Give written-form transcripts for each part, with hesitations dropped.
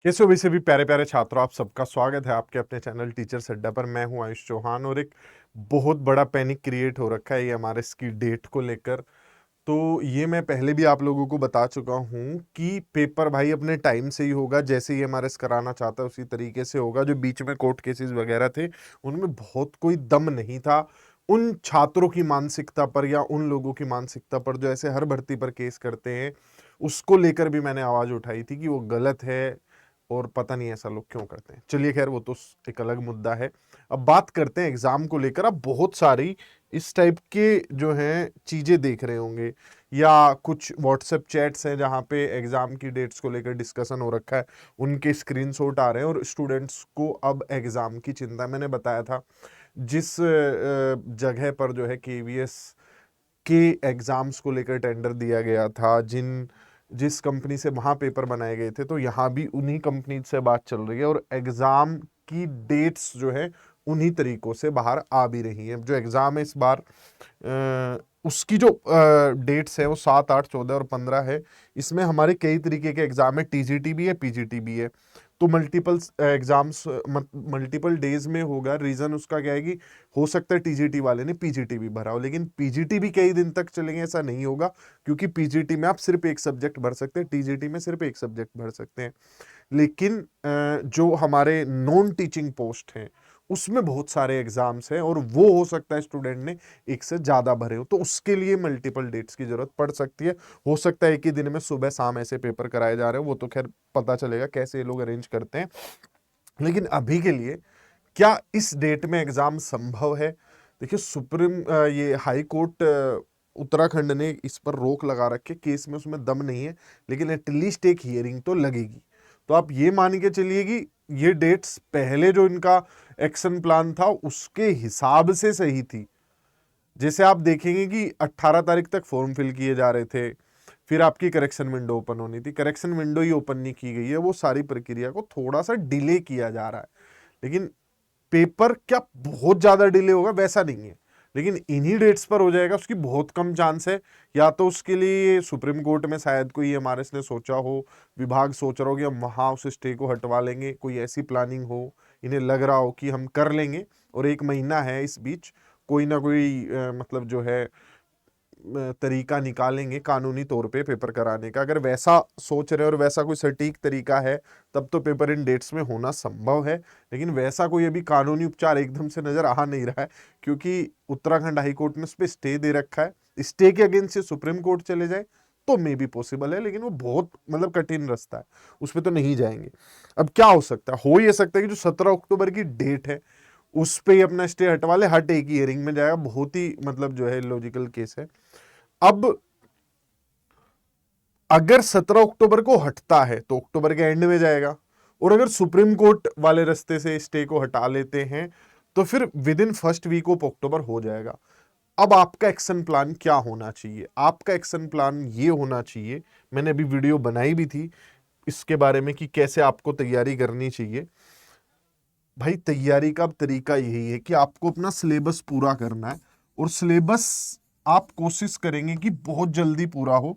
कैसे हो वैसे भी प्यारे प्यारे छात्रों, आप सबका स्वागत है आपके अपने चैनल टीचर्स अड्डा पर। मैं हूं आयुष चौहान और एक बहुत बड़ा पैनिक क्रिएट हो रखा है ये हमारे इसकी डेट को लेकर। तो ये मैं पहले भी आप लोगों को बता चुका हूं कि पेपर भाई अपने टाइम से ही होगा, जैसे ही हमारे कराना चाहता है उसी तरीके से होगा। जो बीच में कोर्ट केसेस वगैरह थे उनमें बहुत कोई दम नहीं था उन छात्रों की मानसिकता पर या उन लोगों की मानसिकता पर जो ऐसे हर भर्ती पर केस करते हैं। उसको लेकर भी मैंने आवाज उठाई थी कि वो गलत है और पता नहीं ऐसा लोग क्यों करते हैं। चलिए खैर वो तो एक अलग मुद्दा है। अब बात करते हैं एग्जाम को लेकर। अब बहुत सारी इस टाइप के जो हैं चीजें देख रहे होंगे या कुछ व्हाट्सएप चैट्स हैं जहाँ पे एग्जाम की डेट्स को लेकर डिस्कशन हो रखा है, उनके स्क्रीनशॉट आ रहे हैं और स्टूडेंट्स को अब एग्जाम की चिंता। मैंने बताया था जिस जगह पर जो है केवीएस के एग्जाम्स को लेकर टेंडर दिया गया था, जिस कंपनी से वहां पेपर बनाए गए थे, तो यहाँ भी उन्हीं कंपनी से बात चल रही है और एग्जाम की डेट्स जो है उन्हीं तरीकों से बाहर आ भी रही है। जो एग्जाम है इस बार उसकी जो डेट्स है वो 7, 8, 14 और 15 है। इसमें हमारे कई तरीके के एग्जाम है, टीजीटी भी है, पीजीटी भी है। तो मल्टीपल एग्जाम्स मल्टीपल डेज में होगा। रीजन उसका क्या है कि हो सकता है टीजीटी वाले ने पीजीटी भी भरा हो, लेकिन पीजीटी भी कई दिन तक चलेंगे ऐसा नहीं होगा, क्योंकि पीजीटी में आप सिर्फ एक सब्जेक्ट भर सकते हैं, टीजीटी में सिर्फ एक सब्जेक्ट भर सकते हैं। लेकिन जो हमारे नॉन टीचिंग पोस्ट हैं उसमें बहुत सारे एग्जाम्स हैं और वो हो सकता है स्टूडेंट ने एक से ज्यादा भरे हो, तो उसके लिए मल्टीपल डेट्स की जरूरत पड़ सकती है। हो सकता है एक ही दिन में सुबह शाम ऐसे पेपर कराए जा रहे हो, वो तो खैर पता चलेगा कैसे ये लोग अरेंज करते हैं। लेकिन अभी के लिए क्या इस डेट में एग्जाम संभव है? देखिए ये हाई कोर्ट उत्तराखंड ने इस पर रोक लगा रखी है, केस में उसमें दम नहीं है, लेकिन एटलीस्ट एक हियरिंग तो लगेगी। तो आप ये मान के चलिए कि ये डेट्स पहले जो इनका एक्शन प्लान था उसके हिसाब से सही थी। जैसे आप देखेंगे कि 18 तारीख तक फॉर्म फिल किए जा रहे थे, फिर आपकी करेक्शन विंडो ओपन होनी थी, करेक्शन विंडो ही ओपन नहीं की गई है, वो सारी प्रक्रिया को थोड़ा सा डिले किया जा रहा है। लेकिन पेपर क्या बहुत ज्यादा डिले होगा वैसा नहीं है, लेकिन इन्हीं डेट्स पर हो जाएगा उसकी बहुत कम चांस है। या तो उसके लिए सुप्रीम कोर्ट में शायद कोई एमआरएस ने सोचा हो, विभाग सोच रहा हो कि हम वहां उस स्टे को हटवा लेंगे, कोई ऐसी प्लानिंग हो, इन्हें लग रहा हो कि हम कर लेंगे और 1 महीना है इस बीच, कोई ना कोई मतलब जो है तरीका निकालेंगे कानूनी तौर पे पेपर कराने का। अगर वैसा सोच रहे हैं और वैसा कोई सटीक तरीका है तब तो पेपर इन डेट्स में होना संभव है। लेकिन वैसा कोई अभी कानूनी उपचार एकदम से नजर आ नहीं रहा है, क्योंकि उत्तराखंड हाई कोर्ट ने उस पर स्टे दे रखा है। स्टे के अगेंस्ट से सुप्रीम कोर्ट चले जाए तो मे भी पॉसिबल है, लेकिन वो बहुत मतलब कठिन रास्ता है, उस पर तो नहीं जाएंगे। अब क्या हो सकता है? हो ये सकता है कि जो 17 अक्टूबर की डेट है उस पे ही अपना स्टे हटवा ले, हट एक ही हियरिंग में जाएगा। बहुत ही मतलब जो है लॉजिकल केस है। अब अगर 17 अक्टूबर को हटता है तो अक्टूबर के एंड में जाएगा, और अगर सुप्रीम कोर्ट वाले रास्ते से स्टे को हटा लेते हैं तो फिर within first week of October हो जाएगा। अब आपका एक्शन प्लान क्या होना चाहिए? आपका एक्शन प्लान ये होना चाहिए, मैंने अभी वीडियो बनाई भी थी इसके बारे में कि कैसे आपको तैयारी करनी चाहिए। भाई तैयारी का तरीका यही है कि आपको अपना सिलेबस पूरा करना है, और सिलेबस आप कोशिश करेंगे कि बहुत जल्दी पूरा हो।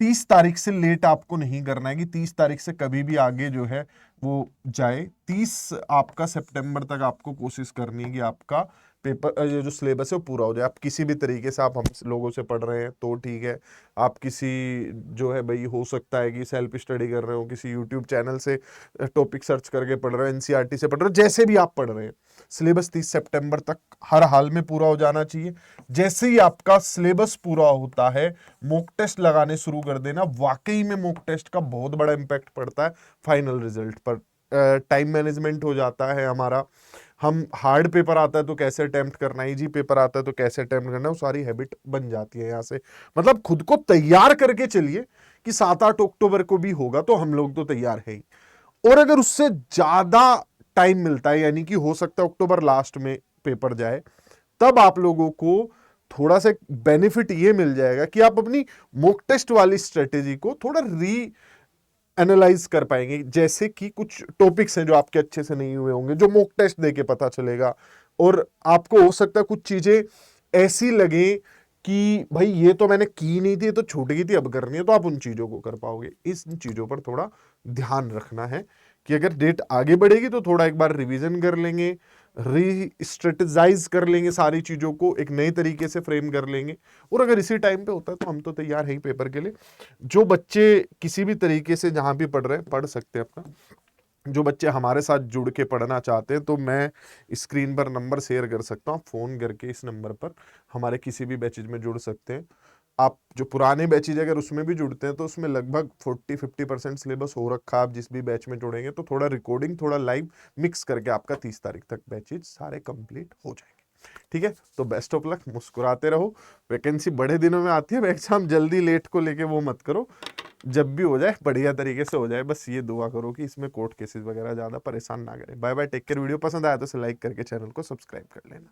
30 तारीख से लेट आपको नहीं करना है कि 30 तारीख से कभी भी आगे जो है वो जाए। 30 आपका सितंबर तक आपको कोशिश करनी है कि आपका पेपर ये जो सिलेबस है वो पूरा हो जाए। आप किसी भी तरीके से आप हम लोगों से पढ़ रहे हैं तो ठीक है, आप किसी जो है भाई हो सकता है कि सेल्फ स्टडी कर रहे हो, किसी यूट्यूब चैनल से टॉपिक सर्च करके पढ़ रहे हो, एनसीईआरटी से पढ़ रहे हो, जैसे भी आप पढ़ रहे हैं, सिलेबस 30 सितंबर तक हर हाल में पूरा हो जाना चाहिए। जैसे ही आपका सिलेबस पूरा होता है मॉक टेस्ट लगाने शुरू कर देना। वाकई में मॉक टेस्ट का बहुत बड़ा इंपैक्ट पड़ता है फाइनल रिजल्ट पर। टाइम मैनेजमेंट हो जाता है हमारा। हम हार्ड पेपर आता है तो कैसे अटेम्प्ट करना है, इजी पेपर आता है तो कैसे अटेम्प्ट करना है, वो सारी हैबिट बन जाती है यहाँ से। मतलब खुद को तैयार करके चलिए कि 7, 8 अक्टूबर को भी होगा तो हम लोग तो तैयार है ही। और अगर उससे ज्यादा टाइम मिलता है, यानी कि हो सकता है अक्टूबर लास्ट में पेपर जाए, तब आप लोगों को थोड़ा सा बेनिफिट ये मिल जाएगा कि आप अपनी मॉक टेस्ट वाली स्ट्रेटेजी को थोड़ा री एनालाइज कर पाएंगे। जैसे कि कुछ टॉपिक्स हैं जो आपके अच्छे से नहीं हुए होंगे, जो मॉक टेस्ट देके पता चलेगा, और आपको हो सकता है कुछ चीजें ऐसी लगे कि भाई ये तो मैंने की नहीं थी, ये तो छूट गई थी, अब करनी है, तो आप उन चीजों को कर पाओगे। इन चीजों पर थोड़ा ध्यान रखना है कि अगर डेट आगे बढ़ेगी तो थोड़ा एक बार रिवीजन कर लेंगे, री स्ट्रेटेजाइज कर लेंगे, सारी चीज़ों को एक नए तरीके से फ्रेम कर लेंगे। और अगर इसी टाइम पे होता है तो हम तो तैयार हैं ही पेपर के लिए। जो बच्चे किसी भी तरीके से जहाँ भी पढ़ रहे हैं पढ़ सकते हैं अपना। जो बच्चे हमारे साथ जुड़ के पढ़ना चाहते हैं तो मैं स्क्रीन पर नंबर शेयर कर सकता हूँ, फ़ोन करके इस नंबर पर हमारे किसी भी बैचेज में जुड़ सकते हैं। आप जो पुराने बैचेज अगर उसमें भी जुड़ते हैं तो उसमें लगभग 40-50% सिलेबस हो रखा है। आप जिस भी बैच में जुड़ेंगे तो थोड़ा रिकॉर्डिंग थोड़ा लाइव मिक्स करके आपका 30 तारीख तक बैचेज सारे कंप्लीट हो जाएंगे। ठीक है, तो बेस्ट ऑफ लक, मुस्कुराते रहो। वैकेंसी बड़े दिनों में आती है, एग्जाम जल्दी लेट को लेके वो मत करो, जब भी हो जाए बढ़िया तरीके से हो जाए। बस ये दुआ करो कि इसमें कोर्ट केसेस वगैरह ज़्यादा परेशान ना करें। Bye bye, take care. Video पसंद आया तो इसे लाइक करके चैनल को सब्सक्राइब कर लेना।